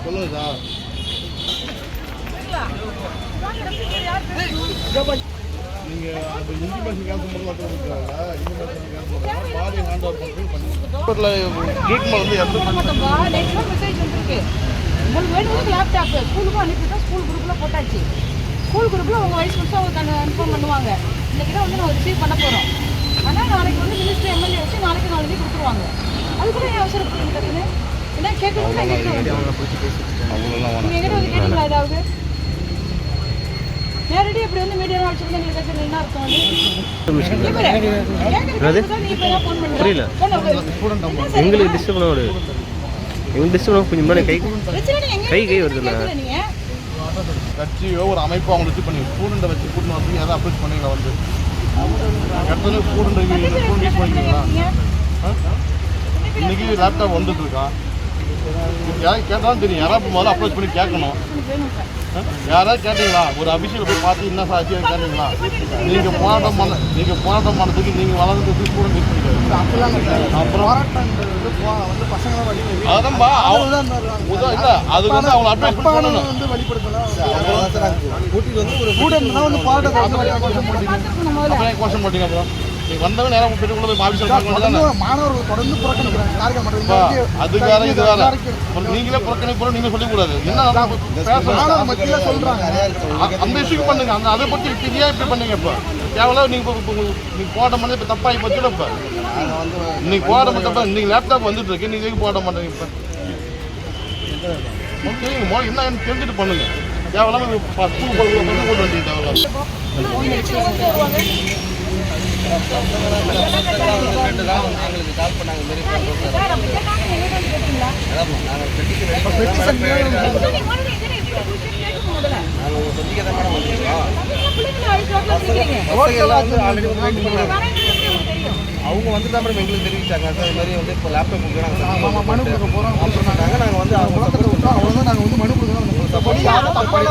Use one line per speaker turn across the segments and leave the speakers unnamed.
சொல்லுங்க சார். நீங்க அது இன்டிமேஷன் கேன்சல் பண்ணலாம். இன்டிமேஷன் கேன்சல் பாடி ஹேண்ட் ஓவர் பண்ணி ட்ரீட்மெண்ட் வந்து எந்த
மெசேஜ் வந்துருக்கு. உங்களுக்கு வேணும் லேப்டாப் ஸ்கூலுக்கும் அனுப்பிட்டா ஸ்கூல் குரூப்ல போட்டாச்சு. ஸ்கூல் குரூப்ல உங்க வயசு முடிச்சா அவங்க இன்ஃபார்ம் பண்ணுவாங்க. இன்னைக்கு தான் வந்து நம்ம ரிசீவ் பண்ண போறோம். ஆனால் நாளைக்கு வந்து மினிஸ்டர் எம்எல்ஏ வச்சு நாளைக்கு நாளைக்கு கொடுத்துருவாங்க. அது கூட அவசரப்படுறது என்ன கேட்கணும். நீங்க எங்கிட்ட வந்து கேட்டீங்களா ஏதாவது நேரடி அப்படி வந்து மீடியா வச்சிருந்தா எங்களுக்கு என்ன அர்த்தம்
புரியல. எங்களுக்கு டிஸ்டர்ப் பண்ண விடு. எங்களுக்கு டிஸ்டர்ப் பண்ண கொஞ்சம் முன்னாடி கை வருதுல்ல.
கட்சியோ ஒரு அமைப்போ அவங்க வச்சு பண்ணி ஸ்டூடெண்ட்டை வச்சு கூட்டணும் வந்து எதாவது அப்ரோச் பண்ணீங்களா? வந்து இடத்துல ஸ்டூடெண்ட் யூஸ் பண்ணிங்களா? இன்னைக்கு லேப்டாப் வந்துட்டு இருக்கா? யாரும் கேட்டாலும் தெரியும். யாராவது முதல்ல அப்ரோச் பண்ணி கேட்கணும். யாராவது கேட்டீங்களா? ஒரு அபிஷியல் போய் பார்த்து என்ன சாட்சியாக கேட்டீங்களா? நீங்கள் போராட்டம் பண்ணதுக்கு நீங்கள் வளர்ந்ததுக்கு ஸ்டூடெண்ட் யூஸ் பண்ணிக்காது. அப்புறம் அதான்பா இல்லை, அது வந்து அவங்க அட்வைஸ் பண்ணணும். அப்புறம் கோஷம் போட்டீங்க. அப்புறம் நீங்க வந்தவங்க நேரம் பெற்றுக்கொள்ள போய் ஆபீஸ்ல மாணவர்கள் தொடர்ந்து புறக்கணிக்கிறாங்க. அது வேற இது வேற. நீங்களே புறக்கணிப்பு நீங்க சொல்ல கூடாது. என்ன சொல்றாங்க அந்த இஷ்யூக்கு பண்ணுங்க. அந்த அதை பத்தி இப்படியா இப்படி பண்ணுங்க. இப்ப கேவலம் நீங்க போராட்டம் பண்ணி இப்ப தப்பாகி போச்சு. இப்ப நீங்க போராட்டம் தப்பா நீங்க லேப்டாப் வந்துட்டு இருக்கு. நீங்க போராட்டம் பண்றீங்க. இப்ப என்ன தெரிஞ்சுட்டு பண்ணுங்க. கேவலம் ஸ்கூல் போட்டு வந்தீங்க. தேவலாம் கால் பண்ணாங்க. அவங்க வந்து தான் மேடம் எங்களுக்கு தெரிவிச்சாங்க. சார் இது மாதிரி வந்து இப்போ லேப்டாப் கொடுக்குறாங்க, மனு கொடுக்க போகிறோம் அப்படின்னு சொன்னாங்க. நாங்கள் வந்து அவங்க முழக்கத்தை விட்டோம். அவ்வளோதான். நாங்கள் வந்து மனு கொடுக்குறோம். மற்றபடி யாரும் மற்றபடி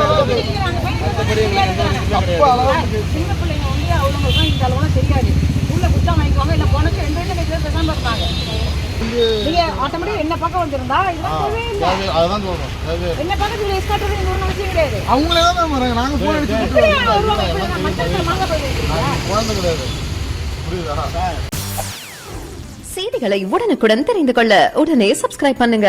சின்ன பிள்ளைங்க வந்து அவ்வளோ இந்த அளவுலாம் தெரியாது. உள்ள குத்தா வாங்கிக்குவாங்க. இல்லை போனக்கு 2 பேர் பேசாமல் இருப்பாங்க. நீங்க ஆட்டோமேட்டிக் என்ன பக்கம் வந்திருந்தா அதுதான் சொல்றோம். என்ன பக்கத்துல எஸ்கார்ட் ஒரு அவசியம் கிடையாது. அவங்களே தான் வராங்க. நாங்க போன் அடிச்சு குழந்தை கிடையாது. புரியுதா?
செய்திகளை உடனுக்குடன் தெரிந்து கொள்ள உடனே சப்ஸ்கிரைப் பண்ணுங்க.